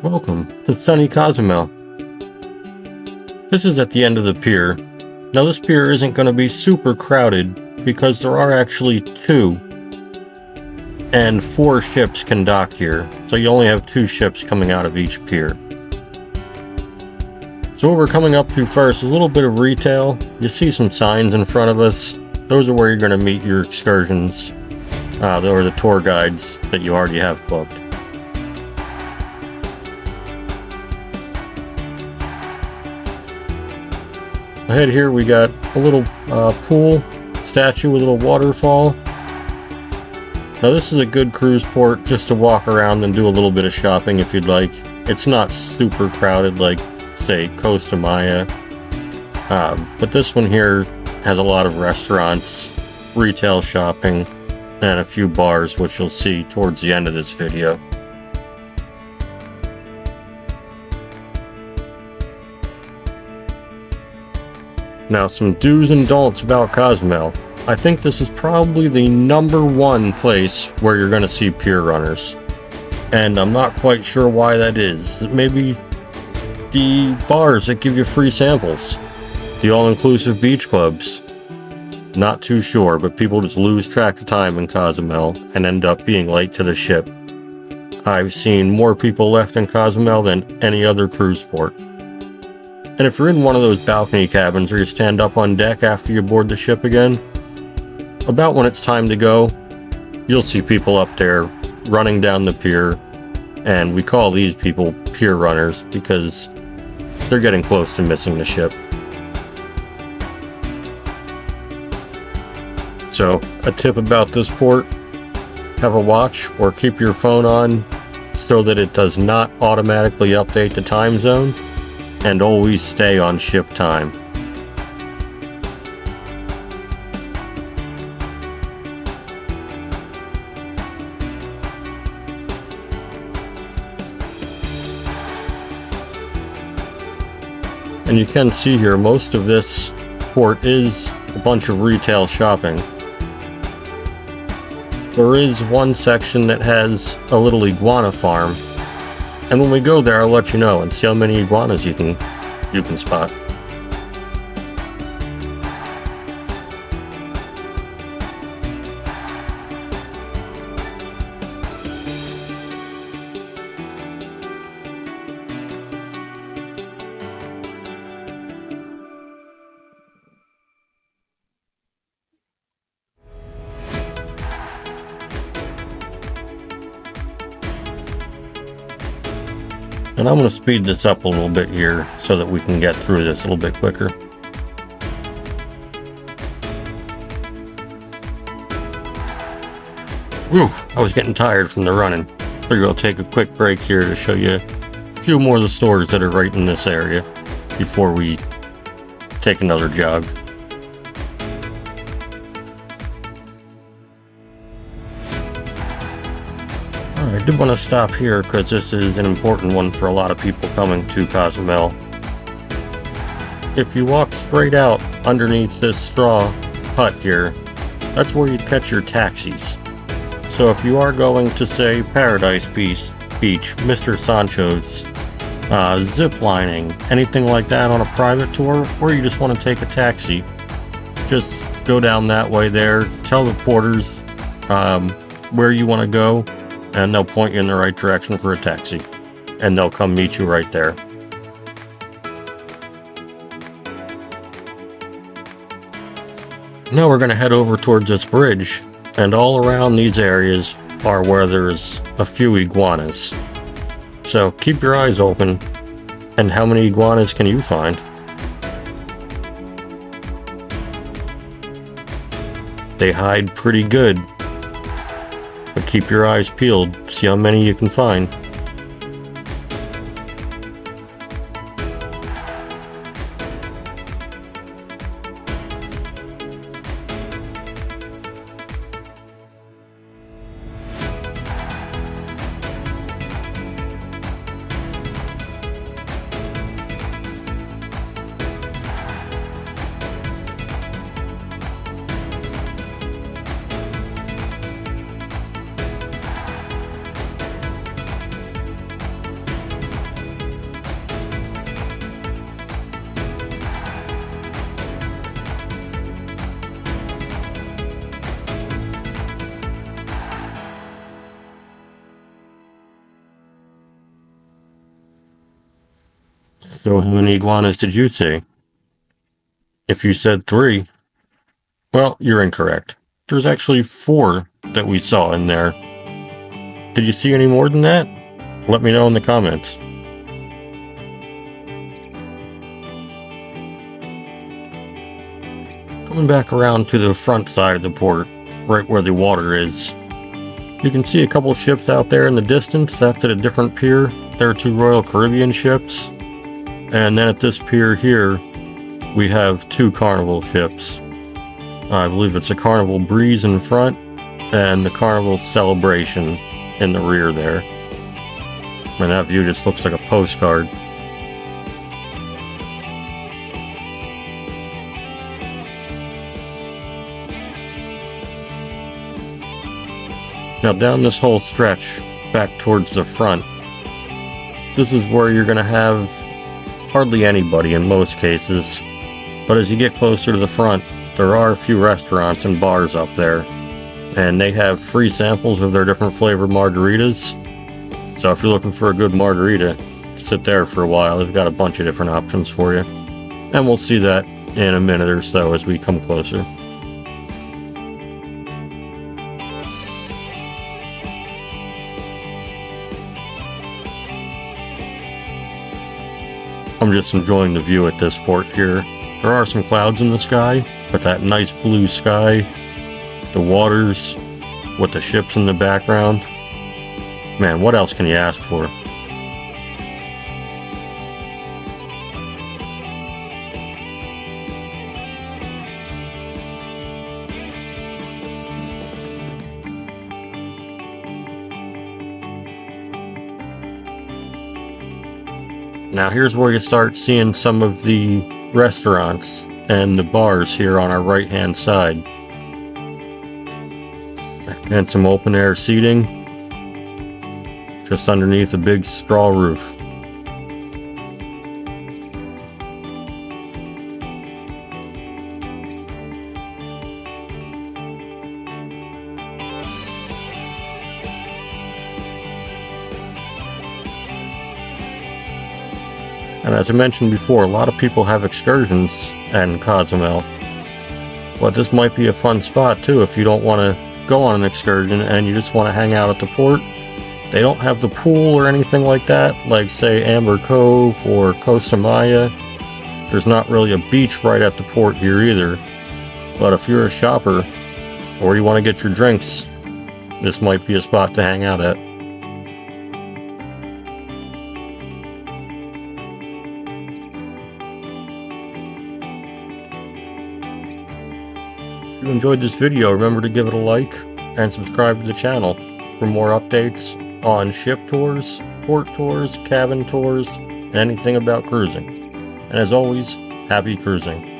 Welcome to sunny Cozumel. This is at the end of the pier. Now this pier isn't going to be super crowded because there are actually 2 and 4 ships can dock here, so you only have 2 ships coming out of each pier. So what we're coming up to first is a little bit of retail. You see some signs in front of us. Those are where you're going to meet your excursions, or the tour guides that you already have booked. Ahead here we got a little pool statue with a little waterfall. Now this is a good cruise port just to walk around and do a little bit of shopping if you'd like. It's not super crowded like, say, Costa Maya, but this one here has a lot of restaurants, retail shopping, and a few bars, which you'll see towards the end of this video. Now, some do's and don'ts about Cozumel. I think this is probably the #1 place where you're going to see pier runners. And I'm not quite sure why that is. Maybe the bars that give you free samples. The all-inclusive beach clubs. Not too sure, but people just lose track of time in Cozumel and end up being late to the ship. I've seen more people left in Cozumel than any other cruise port. And if you're in one of those balcony cabins where you stand up on deck after you board the ship again, about when it's time to go, you'll see people up there running down the pier, and we call these people pier runners because they're getting close to missing the ship. So, a tip about this port, have a watch or keep your phone on so that it does not automatically update the time zone, and always stay on ship time. And you can see here, most of this port is a bunch of retail shopping. There is one section that has a little iguana farm, and when we go there I'll let you know and see how many iguanas you can spot. And I'm going to speed this up a little bit here so that we can get through this a little bit quicker. Whew, I was getting tired from the running. Figure I'll take a quick break here to show you a few more of the stores that are right in this area before we take another jog. I did want to stop here because this is an important one for a lot of people coming to Cozumel. If you walk straight out underneath this straw hut here, that's where you'd catch your taxis. So if you are going to, say, Paradise Beach, Mr. Sancho's, zip lining, anything like that on a private tour, or you just want to take a taxi, just go down that way there, tell the porters where you want to go, and they'll point you in the right direction for a taxi, and they'll come meet you right there. Now we're going to head over towards this bridge, and all around these areas are where there's a few iguanas. So keep your eyes open, and how many iguanas can you find? They hide pretty good. But keep your eyes peeled, see how many you can find. So how many iguanas did you see? If you said 3, well, you're incorrect. There's actually 4 that we saw in there. Did you see any more than that? Let me know in the comments. Coming back around to the front side of the port, right where the water is, you can see a couple of ships out there in the distance. That's at a different pier. There are 2 Royal Caribbean ships. And then at this pier here, we have 2 Carnival ships. I believe it's a Carnival Breeze in front and the Carnival Celebration in the rear there. And that view just looks like a postcard. Now down this whole stretch, back towards the front, this is where you're going to have hardly anybody in most cases. But as you get closer to the front, there are a few restaurants and bars up there. And they have free samples of their different flavored margaritas. So if you're looking for a good margarita, sit there for a while. They've got a bunch of different options for you. And we'll see that in a minute or so as we come closer. I'm just enjoying the view at this port here. There are some clouds in the sky, but that nice blue sky, the waters, with the ships in the background. Man, what else can you ask for? Now here's where you start seeing some of the restaurants and the bars here on our right hand side. And some open air seating just underneath a big straw roof. And as I mentioned before, a lot of people have excursions in Cozumel. But this might be a fun spot too if you don't want to go on an excursion and you just want to hang out at the port. They don't have the pool or anything like that, like say Amber Cove or Costa Maya. There's not really a beach right at the port here either. But if you're a shopper or you want to get your drinks, this might be a spot to hang out at. If you enjoyed this video, remember to give it a like and subscribe to the channel for more updates on ship tours, port tours, cabin tours, and anything about cruising. And as always, happy cruising.